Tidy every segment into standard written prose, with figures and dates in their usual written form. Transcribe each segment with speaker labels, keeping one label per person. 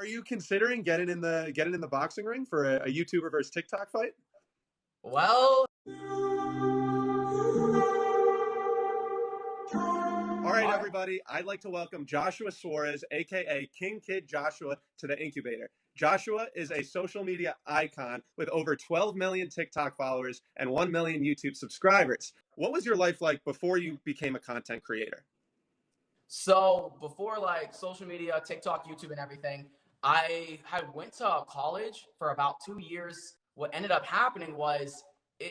Speaker 1: you considering getting in the boxing ring for a YouTuber versus TikTok fight?
Speaker 2: Well,
Speaker 1: All right, everybody. I'd like to welcome Joshua Suarez, aka King Kid Joshua, to the Incubator. Joshua is a social media icon with over 12 million TikTok followers and 1 million YouTube subscribers. What was your life like before you became a content creator?
Speaker 2: so before like social media, TikTok, YouTube, and everything, I had went to college for about 2 years. What ended up happening was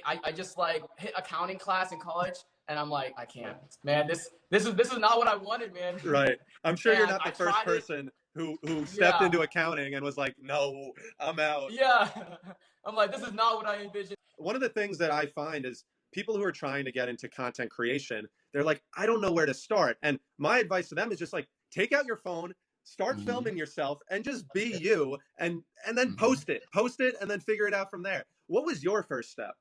Speaker 2: I just like hit accounting class in college, and I'm like, I can't, man. This is not what I wanted, man.
Speaker 1: Right. I'm sure you're
Speaker 2: And
Speaker 1: not the
Speaker 2: I
Speaker 1: first
Speaker 2: tried it.
Speaker 1: person who stepped
Speaker 2: Yeah,
Speaker 1: into accounting and was like, no, I'm out.
Speaker 2: yeah. I'm like, this is not what I envisioned.
Speaker 1: One of the things that I find is people who are trying to get into content creation, they're like, I don't know where to start. And my advice to them is just like, take out your phone, start
Speaker 2: Mhm.
Speaker 1: filming yourself, and just be you, and then
Speaker 2: Mhm.
Speaker 1: post it, and then figure it out from there. What was your first step?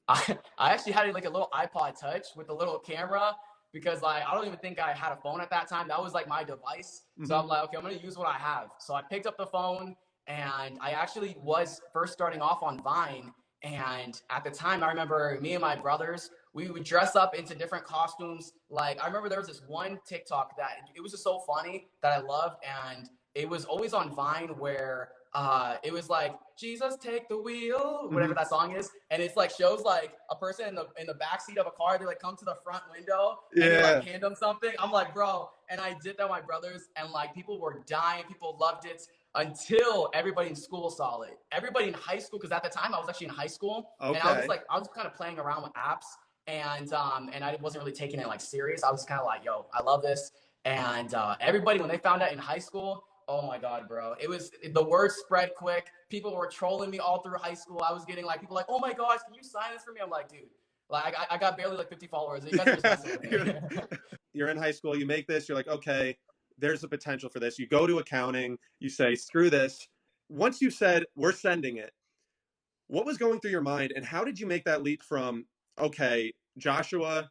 Speaker 2: I actually had like a little iPod Touch with a little camera because like I don't even think I had a phone at that time. That was like my device. So
Speaker 1: Mm-hmm.
Speaker 2: I'm like, okay, I'm gonna use what I have. So I picked up the phone and I actually was first starting off on Vine. And at the time, I remember me and my brothers, we would dress up into different costumes. Like I remember there was this one TikTok that it was just so funny that I loved, and it was always on Vine where it was like Jesus take the wheel,
Speaker 1: Mm-hmm.
Speaker 2: whatever that song is, and it's like shows like a person in the back seat of a car. They like come to the front window and they like
Speaker 1: Yeah.
Speaker 2: hand them something. I'm like, bro, and I did that with my brothers, and like people were dying, people loved it until everybody in school saw it. Everybody in high school, because at the time I was actually in high school, and
Speaker 1: Okay.
Speaker 2: I was kind of playing around with apps, and I wasn't really taking it like serious. I was kind of like, yo, I love this, and everybody when they found out in high school. Oh my God, bro. The word spread quick. People were trolling me all through high school. I was getting like people like, oh my gosh, can you sign this for me? I'm like, dude, like I got barely like 50 followers. You guys are just messing with
Speaker 1: you're,
Speaker 2: me.
Speaker 1: you're in high school, you make this, you're like, okay, there's a potential for this. You go to accounting, you say, screw this. Once you said, we're sending it, what was going through your mind and how did you make that leap from, okay, Joshua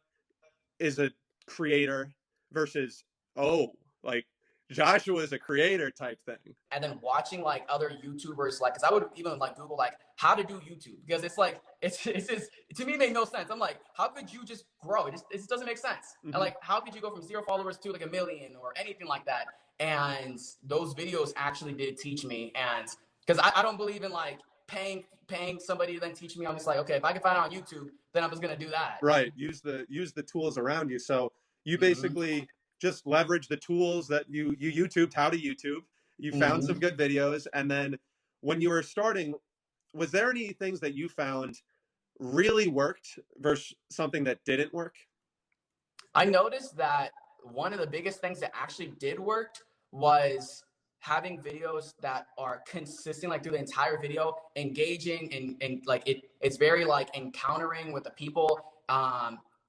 Speaker 1: is a creator versus, oh, like Joshua is a creator type thing?
Speaker 2: And then watching like other YouTubers, like, cause I would even like Google like how to do YouTube because it's like it's just to me it made no sense. I'm like, how could you just grow? It just doesn't make sense. And
Speaker 1: Mm-hmm.
Speaker 2: like, how could you go from 0 followers to like 1 million or anything like that? And those videos actually did teach me, and because I don't believe in like paying somebody to then teach me. I'm just like, okay, if I can find it on YouTube, then I'm just gonna do that.
Speaker 1: Right. Use the tools around you. So you
Speaker 2: Mm-hmm.
Speaker 1: basically just leverage the tools that you YouTubed how to YouTube. You found
Speaker 2: Mm-hmm.
Speaker 1: some good videos, and then when you were starting, was there any things that you found really worked versus something that didn't work?
Speaker 2: I noticed that one of the biggest things that actually did work was having videos that are consistent like through the entire video, engaging and like it's very like encountering with the people.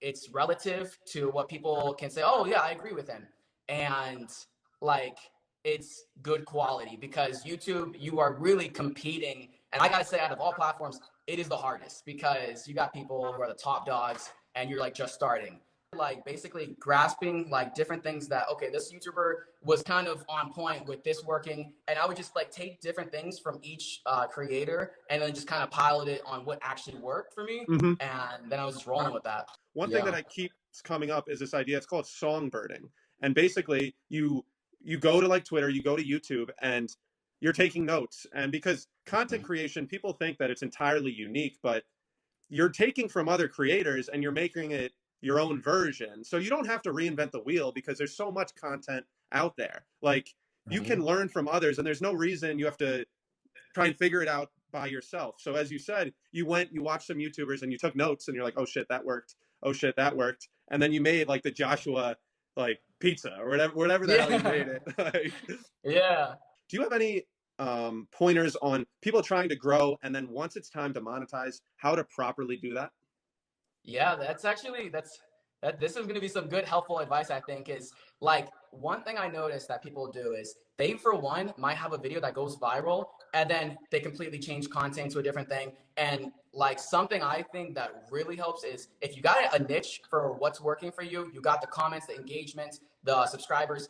Speaker 2: It's relative to what people can say, oh yeah, I agree with him. And like it's good quality because YouTube, you are really competing. And I gotta say, out of all platforms, it is the hardest because you got people who are the top dogs and you're like just starting, like basically grasping like different things that okay, this YouTuber was kind of on point with this working, and I would just like take different things from each creator and then just kind of pilot it on what actually worked for me,
Speaker 1: Mm-hmm.
Speaker 2: and then I was just rolling with that.
Speaker 1: One thing that
Speaker 2: Yeah.
Speaker 1: I keep coming up is this idea. It's called songbirding, and basically you go to like Twitter, you go to YouTube, and you're taking notes. And because content creation, people think that it's entirely unique, but you're taking from other creators and you're making it your own version. So you don't have to reinvent the wheel because there's so much content out there. Like you
Speaker 2: Mm-hmm.
Speaker 1: can learn from others, and there's no reason you have to try and figure it out by yourself. So as you said, you watched some YouTubers and you took notes and you're like, oh shit, that worked. Oh shit, that worked. And then you made like the Joshua like pizza or whatever the hell you made
Speaker 2: Yeah.
Speaker 1: it. Like,
Speaker 2: Yeah.
Speaker 1: do you have any pointers on people trying to grow and then once it's time to monetize, how to properly do that?
Speaker 2: Yeah, that's actually that this is going to be some good helpful advice I think is like one thing I noticed that people do is they for one might have a video that goes viral and then they completely change content to a different thing, and like something I think that really helps is if you got a niche for what's working for you, you got the comments, the engagement, the subscribers,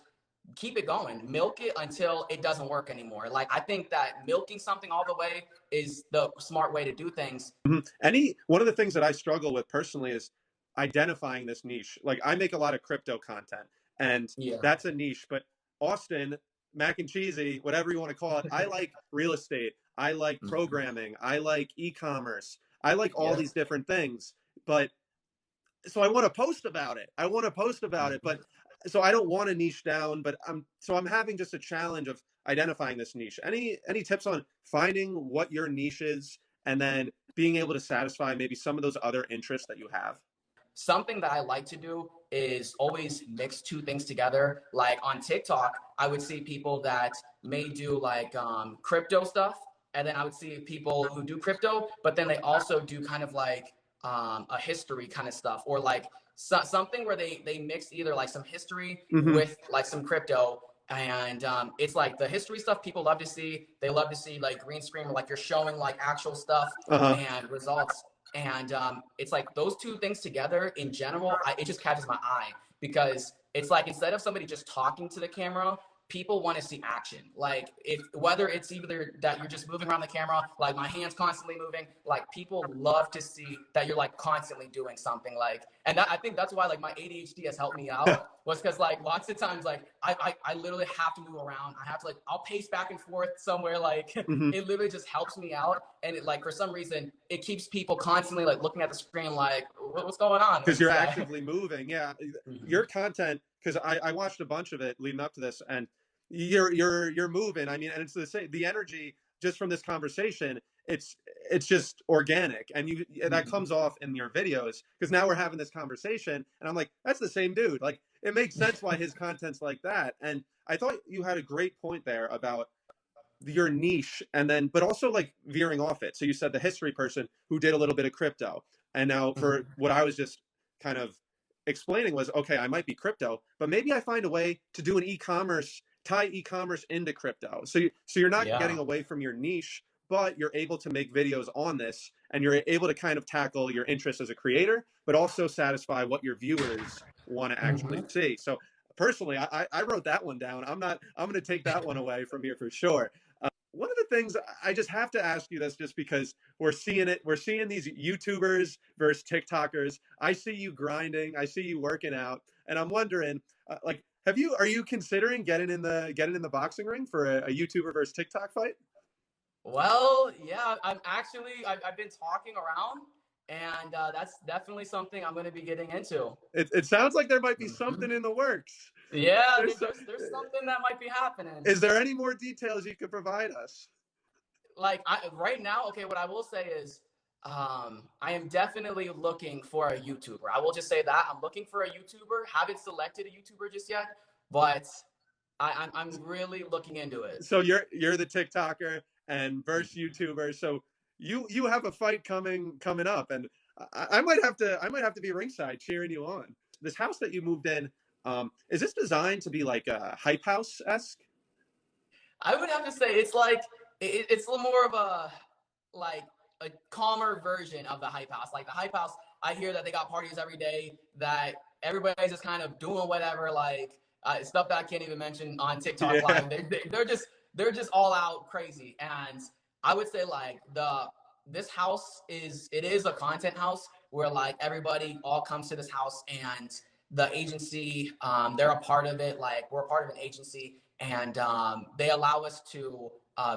Speaker 2: keep it going, milk it until it doesn't work anymore. Like, I think that milking something all the way is the smart way to do things.
Speaker 1: One of the things that I struggle with personally is identifying this niche. Like I make a lot of crypto content, and
Speaker 2: Yeah.
Speaker 1: that's a niche. But Austin, mac and cheesy, whatever you want to call it, I like real estate. I like programming. I like e-commerce. I like all
Speaker 2: Yeah.
Speaker 1: these different things. But so I want to post about it. I want to post about it, but so I don't want to niche down. But I'm having just a challenge of identifying this niche. Any tips on finding what your niche is, and then being able to satisfy maybe some of those other interests that you have?
Speaker 2: Something that I like to do is always mix two things together. Like on TikTok, I would see people that may do like crypto stuff, and then I would see people who do crypto, but then they also do kind of like a history kind of stuff, or like something where they mix either like some history
Speaker 1: Mm-hmm.
Speaker 2: with like some crypto. And it's like the history stuff people love to see. They love to see like green screen, or like you're showing like actual stuff
Speaker 1: Uh-huh.
Speaker 2: and results. And it's like those two things together in general, it just catches my eye, because it's like instead of somebody just talking to the camera, people want to see action. Like, if whether it's either that you're just moving around the camera, like my hands constantly moving, like people love to see that you're like constantly doing something. Like, and I think that's why like my ADHD has helped me out, was because like lots of times like I literally have to move around. I have to like, I'll pace back and forth somewhere. Like
Speaker 1: Mm-hmm.
Speaker 2: it literally just helps me out. And it, like, for some reason it keeps people constantly like looking at the screen like, what's going on?
Speaker 1: Because
Speaker 2: What's
Speaker 1: you're
Speaker 2: that?
Speaker 1: actively moving. Yeah.
Speaker 2: Mm-hmm.
Speaker 1: Your content, because I watched a bunch of it leading up to this, and you're moving. I mean, and it's the same, the energy just from this conversation, it's just organic, and that
Speaker 2: Mm-hmm.
Speaker 1: comes off in your videos, because now we're having this conversation and I'm like, that's the same dude. Like it makes sense why his content's like that. And I thought you had a great point there about your niche, and then but also like veering off it. So you said the history person who did a little bit of crypto, and now for
Speaker 2: Mm-hmm.
Speaker 1: what I was just kind of explaining was, okay, I might be crypto, but maybe I find a way to do an e-commerce, tie e-commerce into crypto. So you're not
Speaker 2: Yeah.
Speaker 1: getting away from your niche, but you're able to make videos on this, and you're able to kind of tackle your interest as a creator, but also satisfy what your viewers want to actually
Speaker 2: Mm-hmm.
Speaker 1: see. So personally, I wrote that one down. I'm going to take that one away from here for sure. One of the things I just have to ask you this, just because we're seeing it, we're seeing these YouTubers versus TikTokers. I see you grinding, I see you working out, and I'm wondering, like, are you considering getting in the boxing ring for a YouTuber versus TikTok fight?
Speaker 2: Well, yeah, I've been talking around, and that's definitely something I'm going to be getting into.
Speaker 1: It sounds like there might be
Speaker 2: Mm-hmm.
Speaker 1: something in the works.
Speaker 2: Yeah,
Speaker 1: There's,
Speaker 2: there's something that might be happening.
Speaker 1: is there any more details you could provide us?
Speaker 2: Like, right now, okay, what I will say is, I am definitely looking for a YouTuber. I will just say that I'm looking for a YouTuber. Haven't selected a YouTuber just yet, but I'm really looking into it.
Speaker 1: So you're the TikToker and versus YouTuber. So you have a fight coming up, and I might have to be ringside cheering you on. This house that you moved in, is this designed to be like a hype house esque?
Speaker 2: I would have to say it's like it's a little more of a like a calmer version of the hype house. Like the hype house, I hear that they got parties every day, that everybody's just kind of doing whatever, like stuff that I can't even mention on TikTok
Speaker 1: Yeah.
Speaker 2: live. They're just all out crazy. And I would say like this house is a content house where like everybody all comes to this house, and the agency, they're a part of it. Like we're a part of an agency, and they allow us to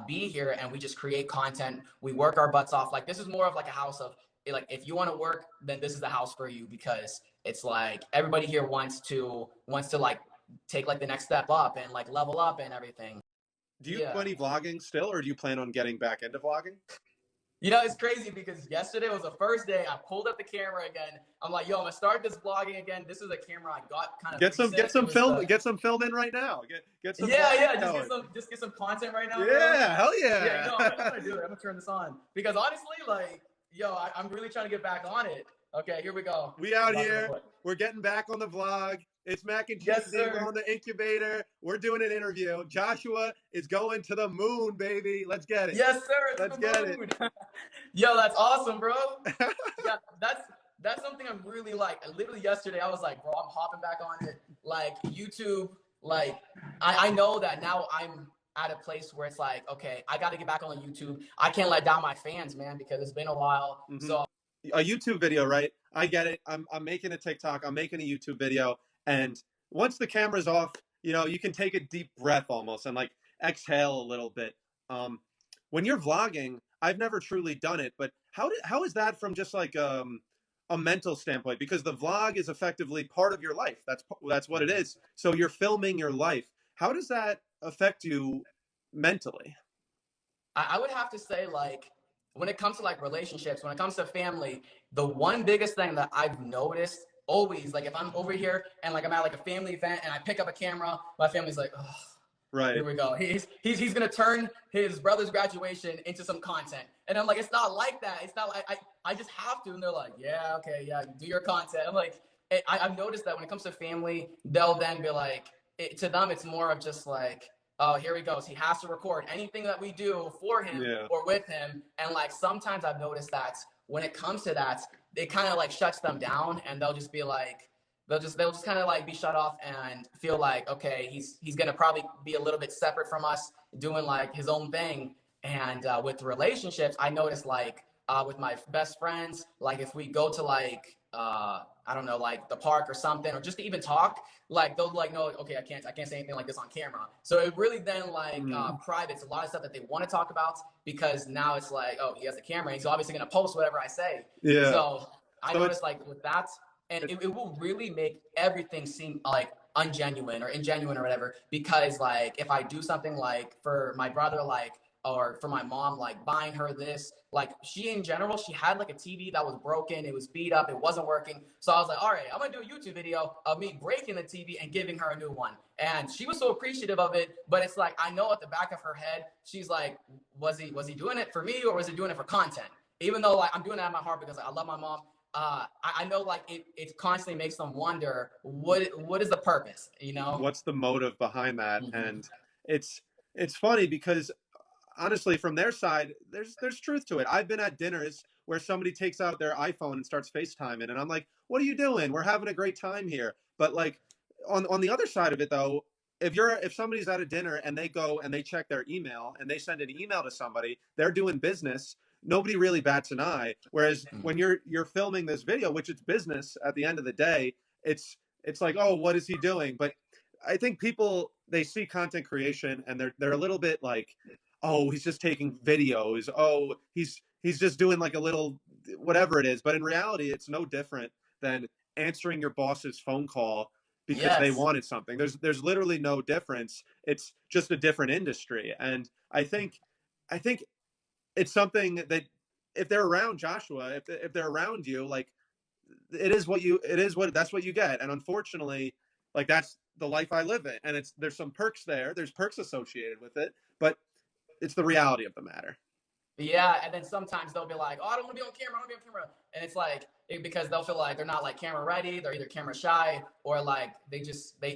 Speaker 2: be here, and we just create content. We work our butts off. Like this is more of like a house of like, if you want to work, then this is the house for you, because it's like everybody here wants to like take like the next step up and like level up and everything.
Speaker 1: Do you do
Speaker 2: Yeah.
Speaker 1: any vlogging still, or do you plan on getting back into vlogging?
Speaker 2: You know, it's crazy because yesterday was the first day I pulled up the camera again. I'm like, yo, I'm gonna start this vlogging again. This is a camera I got kind of recent. It was the
Speaker 1: Get some film in right now. Get some
Speaker 2: yeah,
Speaker 1: vlogging
Speaker 2: yeah.
Speaker 1: going.
Speaker 2: Just get some content right now, bro.
Speaker 1: Yeah, hell
Speaker 2: Yeah, you
Speaker 1: yeah.
Speaker 2: know, I'm gonna do it. I'm gonna turn this on because honestly, like, yo, I'm really trying to get back on it. Okay, here we go.
Speaker 1: We out
Speaker 2: About to
Speaker 1: here.
Speaker 2: record.
Speaker 1: We're getting back on the vlog. It's Mac and
Speaker 2: Yes,
Speaker 1: Cheesy. We're
Speaker 2: sir.
Speaker 1: on the Incubator. We're doing an interview. Joshua is going to the moon, baby. Let's get it.
Speaker 2: Yes, sir.
Speaker 1: Let's
Speaker 2: To
Speaker 1: get
Speaker 2: the
Speaker 1: it.
Speaker 2: moon. Yo, that's awesome, bro. Yeah, that's something I'm really like. Literally yesterday, I was like, bro, I'm hopping back on it. Like YouTube, like I know that now I'm at a place where it's like, okay, I got to get back on YouTube. I can't let down my fans, man, because it's been a while.
Speaker 1: Mm-hmm.
Speaker 2: So
Speaker 1: A YouTube video, right? I get it. I'm making a TikTok. I'm making a YouTube video, and once the camera's off, you can take a deep breath almost and like exhale a little bit. Um, when you're vlogging, I've never truly done it, but how is that from just like a mental standpoint? Because the vlog is effectively part of your life. That's what it is. So you're filming your life. How does that affect you mentally?
Speaker 2: I would have to say, like, when it comes to like relationships, when it comes to family, the one biggest thing that I've noticed always, like if I'm over here and like I'm at like a family event and I pick up a camera, my family's like, oh, here
Speaker 1: Right.
Speaker 2: we go. He's gonna turn his brother's graduation into some content, and I'm like, it's not like that. It's not like I just have to, and they're like, yeah, okay, yeah, do your content. I'm like, I've noticed that when it comes to family, they'll then be like, to them, it's more of just like, oh, here he goes. He has to record anything that we do for him
Speaker 1: Yeah.
Speaker 2: or with him, and like sometimes I've noticed that when it comes to that, it kind of like shuts them down, and they'll just be like, they'll just kind of like be shut off and feel like, okay, he's gonna probably be a little bit separate from us, doing like his own thing. And with relationships, I noticed like with my best friends, like if we go to like I don't know, like the park or something, or just to even talk, like they'll like, no, okay, I can't say anything like this on camera. So it really then like
Speaker 1: Mm.
Speaker 2: privates a lot of stuff that they want to talk about, because now it's like, oh, he has a camera, he's obviously gonna post whatever I say.
Speaker 1: Yeah.
Speaker 2: So I
Speaker 1: So it's
Speaker 2: noticed like with that, and
Speaker 1: it's
Speaker 2: it will really make everything seem like ungenuine or ingenuine or whatever, because like if I do something like for my brother, like, or for my mom, like buying her this, like she in general, she had like a TV that was broken, it was beat up, it wasn't working. So I was like, all right, I'm gonna do a YouTube video of me breaking the TV and giving her a new one. And she was so appreciative of it, but it's like I know at the back of her head, she's like, was he doing it for me or was he doing it for content? Even though like I'm doing that in my heart because I love my mom, I know like it constantly makes them wonder what is the purpose, you know?
Speaker 1: what's the motive behind that?
Speaker 2: Mm-hmm.
Speaker 1: And it's funny because honestly, from their side, there's truth to it. I've been at dinners where somebody takes out their iPhone and starts FaceTiming, and I'm like, "What are you doing? We're having a great time here." But like on the other side of it, though, if somebody's at a dinner and they go and they check their email and they send an email to somebody, they're doing business. Nobody really bats an eye. Whereas when you're filming this video, which it's business at the end of the day, it's like, oh, what is he doing? But I think people they see content creation and they're a little bit like, oh, he's just taking videos. Oh, he's just doing like a little whatever it is. But in reality, it's no different than answering your boss's phone call because they
Speaker 2: Yes.
Speaker 1: wanted something. There's literally no difference. It's just a different industry. And I think it's something that if they're around Joshua, if they're around you, like that's what you get. And unfortunately, like that's the life I live in. And there's some perks there. There's perks associated with it, but it's the reality of the matter.
Speaker 2: Yeah, and then sometimes they'll be like, "Oh, I don't want to be on camera. I don't want to be on camera," and it's like because they'll feel like they're not like camera ready. They're either camera shy or like they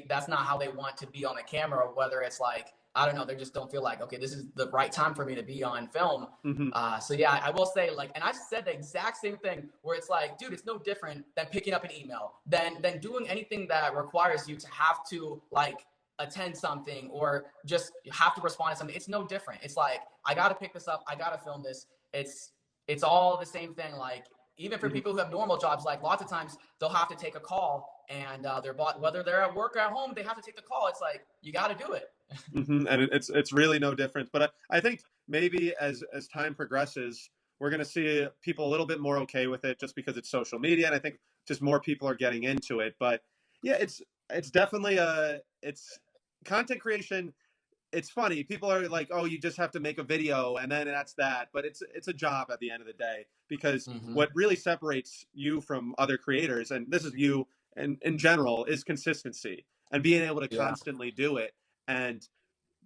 Speaker 2: that's not how they want to be on the camera. Or whether it's like I don't know, they just don't feel like okay, this is the right time for me to be on film.
Speaker 1: Mm-hmm.
Speaker 2: So yeah, I will say like, and I said the exact same thing where it's like, dude, it's no different than picking up an email, than doing anything that requires you to have to like attend something or just have to respond to something. It's no different. It's like I gotta pick this up, I gotta film this. It's all the same thing. Like even for
Speaker 1: Mm-hmm.
Speaker 2: people who have normal jobs, like lots of times they'll have to take a call and their boss, whether they're at work or at home, they have to take the call. It's like you got to do it.
Speaker 1: Mm-hmm. And it's really no difference. But I think maybe as time progresses, we're going to see people a little bit more okay with it, just because it's social media, and I think just more people are getting into it. But yeah, it's definitely it's content creation. It's funny. People are like, "Oh, you just have to make a video and then that's that." But it's a job at the end of the day, because
Speaker 2: Mm-hmm.
Speaker 1: what really separates you from other creators, and this is you and in general, is consistency and being able to
Speaker 2: Yeah.
Speaker 1: constantly do it. And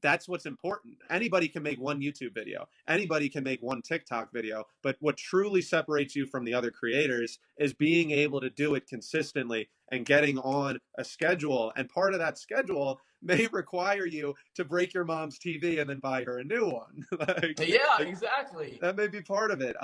Speaker 1: that's what's important. Anybody can make one YouTube video. Anybody can make one TikTok video. But what truly separates you from the other creators is being able to do it consistently and getting on a schedule. And part of that schedule may require you to break your mom's TV and then buy her a new one.
Speaker 2: Yeah,
Speaker 1: like
Speaker 2: exactly.
Speaker 1: that may be part of it.